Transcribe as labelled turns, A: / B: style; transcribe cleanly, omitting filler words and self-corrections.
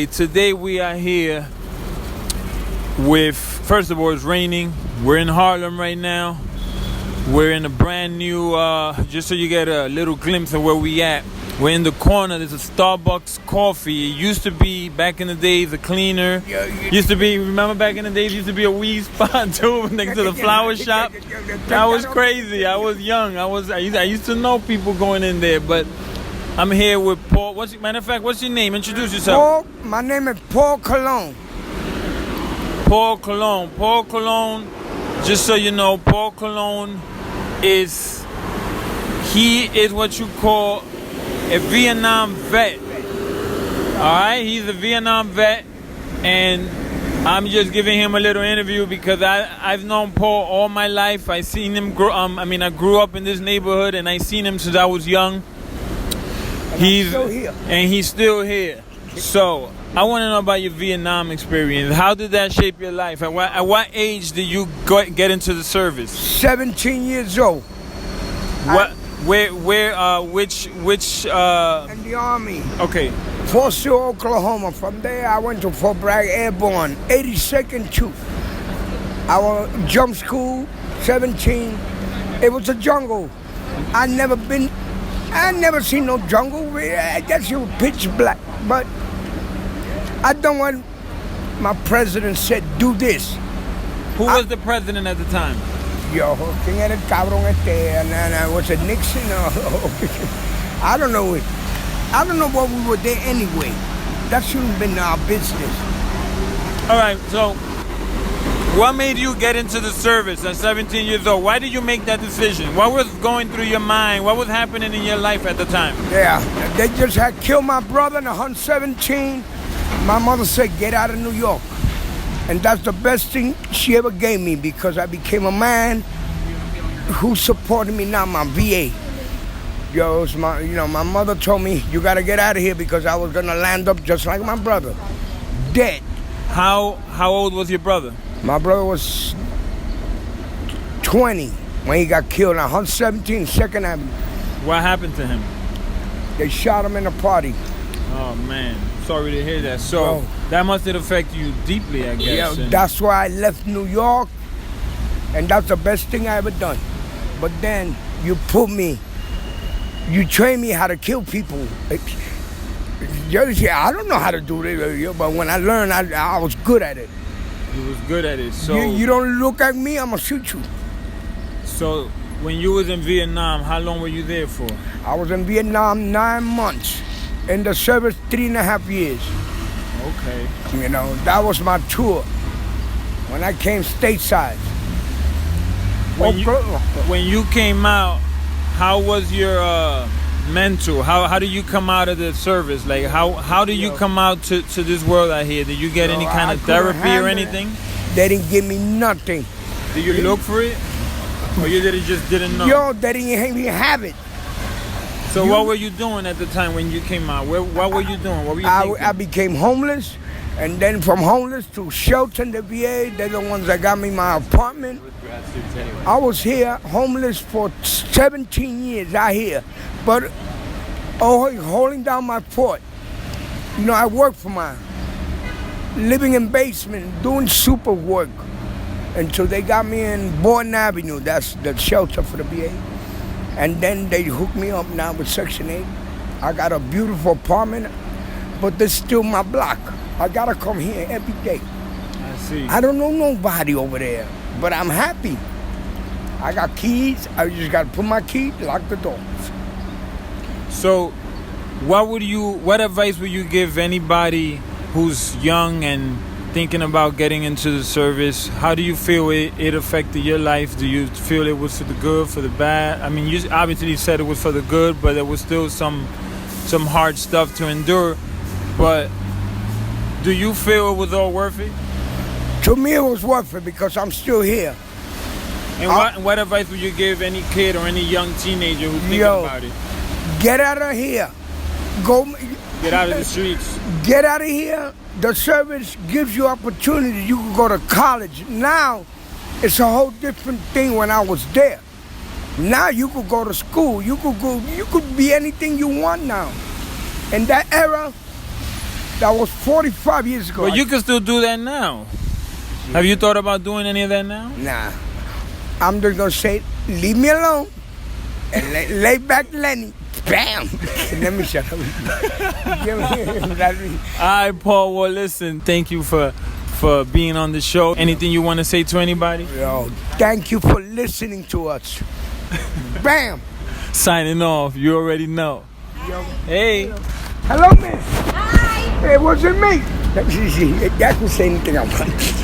A: Today we are here with, first of all, it's raining. We're in Harlem right now. We're in a brand new, just so you get a little glimpse of where we at. We're in the corner. There's a Starbucks coffee. It used to be, back in the days, a cleaner. Used to be, remember back in the days, used to be a weed spot too, next to the flower shop. That was crazy. I was young. I used to know people going in there, but I'm here with Paul. Matter of fact, what's your name? Introduce yourself.
B: Paul, my name is Paul Cologne.
A: Paul Cologne. Paul Cologne, just so you know, Paul Cologne is what you call a Vietnam vet. Alright, he's a Vietnam vet, and I'm just giving him a little interview because I've known Paul all my life. I seen him grow. I grew up in this neighborhood, and I seen him since I was young. He's still here, and he's still here. So I want to know about your Vietnam experience. How did that shape your life? At what age did you get into the service?
B: 17 years old.
A: What? Which? In
B: the Army.
A: Okay.
B: Fort Stewart, Oklahoma. From there, I went to Fort Bragg Airborne, 82nd Troop. I was jump school, 17. It was a jungle. I never seen no jungle. I guess it was pitch black. But I done what my president said, do this.
A: Who was the president at the time?
B: Yo, ¿quién era el cabrón este? Was it Nixon? I don't know. I don't know what we were there anyway. That shouldn't have been our business.
A: All right, so what made you get into the service at 17 years old? Why did you make that decision? What was going through your mind? What was happening in your life at the time?
B: Yeah, they just had killed my brother in 117. My mother said, get out of New York. And that's the best thing she ever gave me because I became a man who supported me now, my VA. Yo, my mother told me, you got to get out of here because I was going to land up just like my brother, dead.
A: How old was your brother?
B: My brother was 20 when he got killed on 117 2nd Avenue.
A: What happened to him?
B: They shot him in a party.
A: Oh, man. Sorry to hear that. So that must have affected you deeply, I guess.
B: Yeah, that's why I left New York, and that's the best thing I ever done. But then you train me how to kill people. I don't know how to do it, but when I learned, I was good at it.
A: You was good at it. So
B: you don't look at me, I'm gonna shoot you.
A: So when you was in Vietnam, how long were you there for?
B: I was in Vietnam 9 months. In the service, 3.5 years.
A: Okay.
B: That was my tour. When I came stateside.
A: When you came out, how was your mental? How did you come out of the service? Like how did you come out to this world out here? Did you get any kind of therapy or anything?
B: They didn't give me nothing.
A: Did you look for it? Or you just didn't know?
B: Yo, they didn't even have it.
A: So what were you doing at the time when you came out? What were you doing? What were you thinking?
B: I became homeless, and then from homeless to shelter in the VA. They're the ones that got me my apartment. I was here homeless for 17 years out here, but holding down my fort. I worked for living in basement, doing super work until they got me in Borden Avenue. That's the shelter for the VA. And then they hooked me up now with Section 8. I got a beautiful apartment, but there's still my block. I gotta come here every day.
A: I see.
B: I don't know nobody over there, but I'm happy. I got keys. I just gotta put my key, lock the doors.
A: So, what advice would you give anybody who's young and thinking about getting into the service? How do you feel it affected your life? Do you feel it was for the good, for the bad? I mean, you obviously said it was for the good, but there was still some hard stuff to endure. But do you feel it was all worth it?
B: To me, it was worth it because I'm still here.
A: And what advice would you give any kid or any young teenager who's thinking about it?
B: Get out of here.
A: Get out of the streets.
B: Get out of here. The service gives you opportunity. You can go to college. Now, it's a whole different thing when I was there. Now you could go to school. You could be anything you want now. In that era, That was 45 years ago.
A: But you can still do that now. Have you thought about doing any of that now?
B: Nah. I'm just gonna say, leave me alone. And lay back Lenny. Bam! Let me shut up.
A: All right, Paul. Well, listen. Thank you for being on the show. Anything you want to say to anybody?
B: Yo, thank you for listening to us. Bam!
A: Signing off. You already know.
B: Yo.
A: Hey.
B: Hello, miss. Hi. It wasn't me. That can say anything I want.